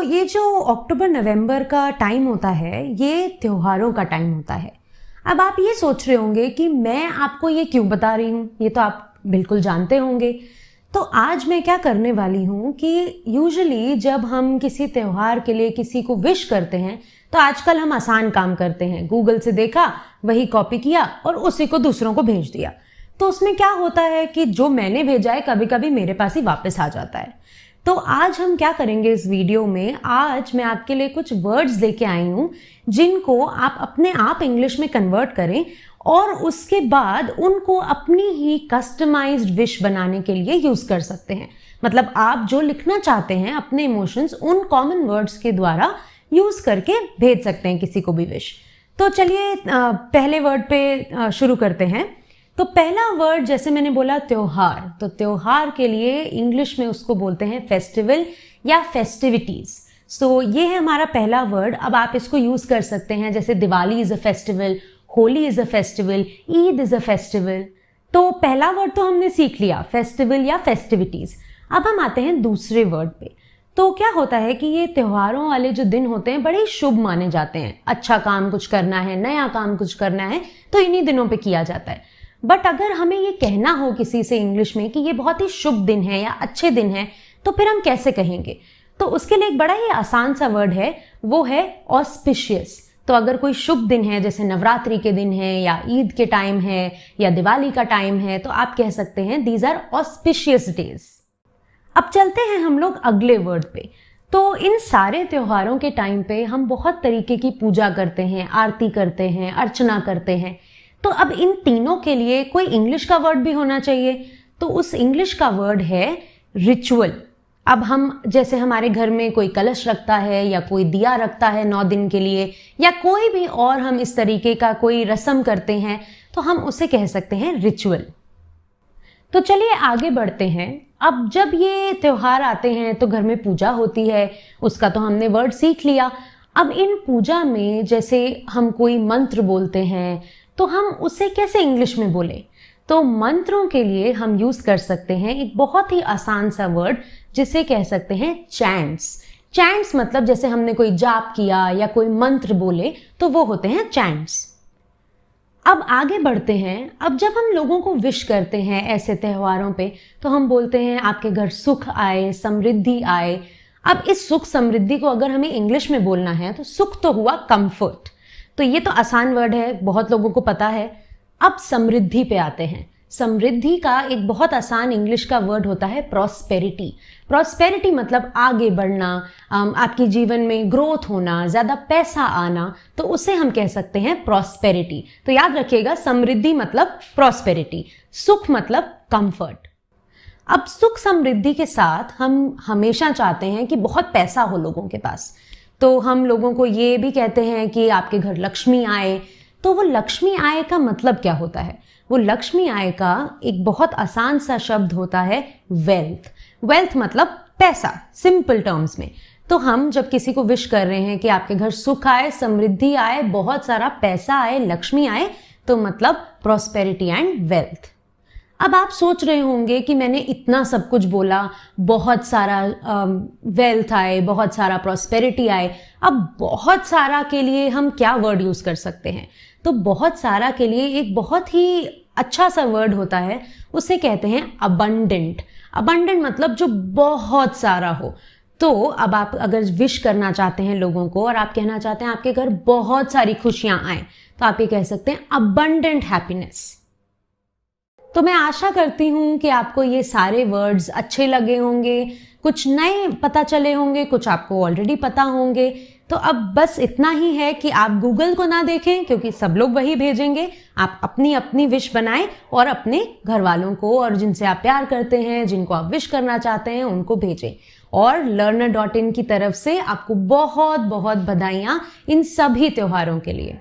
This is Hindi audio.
ये जो अक्टूबर नवंबर का टाइम होता है, ये त्योहारों का टाइम होता है। अब आप ये सोच रहे होंगे कि मैं आपको ये क्यों बता रही हूँ, ये तो आप बिल्कुल जानते होंगे। तो आज मैं क्या करने वाली हूँ कि यूजुअली जब हम किसी त्योहार के लिए किसी को विश करते हैं तो आजकल हम आसान काम करते हैं, गूगल से देखा, वही कॉपी किया और उसी को दूसरों को भेज दिया। तो उसमें क्या होता है कि जो मैंने भेजा है कभी कभी मेरे पास ही वापस आ जाता है। तो आज हम क्या करेंगे इस वीडियो में, आज मैं आपके लिए कुछ वर्ड्स लेके आई हूँ जिनको आप अपने आप इंग्लिश में कन्वर्ट करें और उसके बाद उनको अपनी ही कस्टमाइज्ड विश बनाने के लिए यूज कर सकते हैं। मतलब आप जो लिखना चाहते हैं अपने इमोशंस उन कॉमन वर्ड्स के द्वारा यूज करके भेज सकते हैं किसी को भी विश। तो चलिए पहले वर्ड पे शुरू करते हैं। तो पहला वर्ड, जैसे मैंने बोला त्योहार, तो त्योहार के लिए इंग्लिश में उसको बोलते हैं फेस्टिवल या फेस्टिविटीज। सो ये है हमारा पहला वर्ड। अब आप इसको यूज कर सकते हैं, जैसे Diwali is a festival, Holi is a festival, Eid is a festival. तो पहला वर्ड तो हमने सीख लिया, फेस्टिवल या फेस्टिविटीज। अब हम आते हैं दूसरे वर्ड पे। तो क्या होता है कि ये त्योहारों वाले जो दिन होते हैं बड़े शुभ माने जाते हैं। अच्छा काम कुछ करना है, नया काम कुछ करना है तो इन्हीं दिनों पे किया जाता है। बट अगर हमें ये कहना हो किसी से इंग्लिश में कि ये बहुत ही शुभ दिन है या अच्छे दिन है, तो फिर हम कैसे कहेंगे? तो उसके लिए एक बड़ा ही आसान सा वर्ड है, वो है ऑस्पिशियस। तो अगर कोई शुभ दिन है, जैसे नवरात्रि के दिन है या ईद के टाइम है या दिवाली का टाइम है, तो आप कह सकते हैं दीज आर ऑस्पिशियस डेज। अब चलते हैं हम लोग अगले वर्ड पे। तो इन सारे त्योहारों के टाइम पे हम बहुत तरीके की पूजा करते हैं, आरती करते हैं, अर्चना करते हैं। तो अब इन तीनों के लिए कोई इंग्लिश का वर्ड भी होना चाहिए। तो उस इंग्लिश का वर्ड है रिचुअल। अब हम जैसे हमारे घर में कोई कलश रखता है या कोई दिया रखता है 9 दिन के लिए, या कोई भी और हम इस तरीके का कोई रस्म करते हैं, तो हम उसे कह सकते हैं रिचुअल। तो चलिए आगे बढ़ते हैं। अब जब ये त्योहार आते हैं तो घर में पूजा होती है, उसका तो हमने वर्ड सीख लिया। अब इन पूजा में जैसे हम कोई मंत्र बोलते हैं तो हम उसे कैसे इंग्लिश में बोले? तो मंत्रों के लिए हम यूज कर सकते हैं एक बहुत ही आसान सा वर्ड, जिसे कह सकते हैं चैंट्स। चैंट्स मतलब जैसे हमने कोई जाप किया या कोई मंत्र बोले तो वो होते हैं चैंट्स। अब आगे बढ़ते हैं। अब जब हम लोगों को विश करते हैं ऐसे त्योहारों पे तो हम बोलते हैं आपके घर सुख आए, समृद्धि आए। अब इस सुख समृद्धि को अगर हमें इंग्लिश में बोलना है तो सुख तो हुआ कंफर्ट, तो ये तो आसान वर्ड है, बहुत लोगों को पता है। अब समृद्धि पे आते हैं। समृद्धि का एक बहुत आसान इंग्लिश का वर्ड होता है प्रॉस्पेरिटी। प्रॉस्पेरिटी मतलब आगे बढ़ना, आपके जीवन में ग्रोथ होना, ज्यादा पैसा आना, तो उसे हम कह सकते हैं प्रॉस्पेरिटी। तो याद रखिएगा, समृद्धि मतलब प्रॉस्पेरिटी, सुख मतलब कंफर्ट। अब सुख समृद्धि के साथ हम हमेशा चाहते हैं कि बहुत पैसा हो लोगों के पास, तो हम लोगों को ये भी कहते हैं कि आपके घर लक्ष्मी आए। तो वो लक्ष्मी आय का मतलब क्या होता है? वो लक्ष्मी आय का एक बहुत आसान सा शब्द होता है वेल्थ। वेल्थ मतलब पैसा, सिंपल टर्म्स में। तो हम जब किसी को विश कर रहे हैं कि आपके घर सुख आए, समृद्धि आए, बहुत सारा पैसा आए, लक्ष्मी आए, तो मतलब प्रॉस्पेरिटी एंड वेल्थ। अब आप सोच रहे होंगे कि मैंने इतना सब कुछ बोला, बहुत सारा वेल्थ आए, बहुत सारा प्रॉस्पेरिटी आए, अब बहुत सारा के लिए हम क्या वर्ड यूज कर सकते हैं? तो बहुत सारा के लिए एक बहुत ही अच्छा सा वर्ड होता है, उसे कहते हैं अबंडेंट। अबंडेंट मतलब जो बहुत सारा हो। तो अब आप अगर विश करना चाहते हैं लोगों को और आप कहना चाहते हैं आपके घर बहुत सारी खुशियां आए, तो आप ये कह सकते हैं अबंडेंट हैप्पीनेस। तो मैं आशा करती हूं कि आपको ये सारे वर्ड्स अच्छे लगे होंगे, कुछ नए पता चले होंगे, कुछ आपको ऑलरेडी पता होंगे। तो अब बस इतना ही है कि आप गूगल को ना देखें, क्योंकि सब लोग वही भेजेंगे। आप अपनी अपनी विश बनाएं और अपने घर वालों को और जिनसे आप प्यार करते हैं, जिनको आप विश करना चाहते हैं, उनको भेजें। और learner.in की तरफ से आपको बहुत बहुत बधाइयां इन सभी त्योहारों के लिए।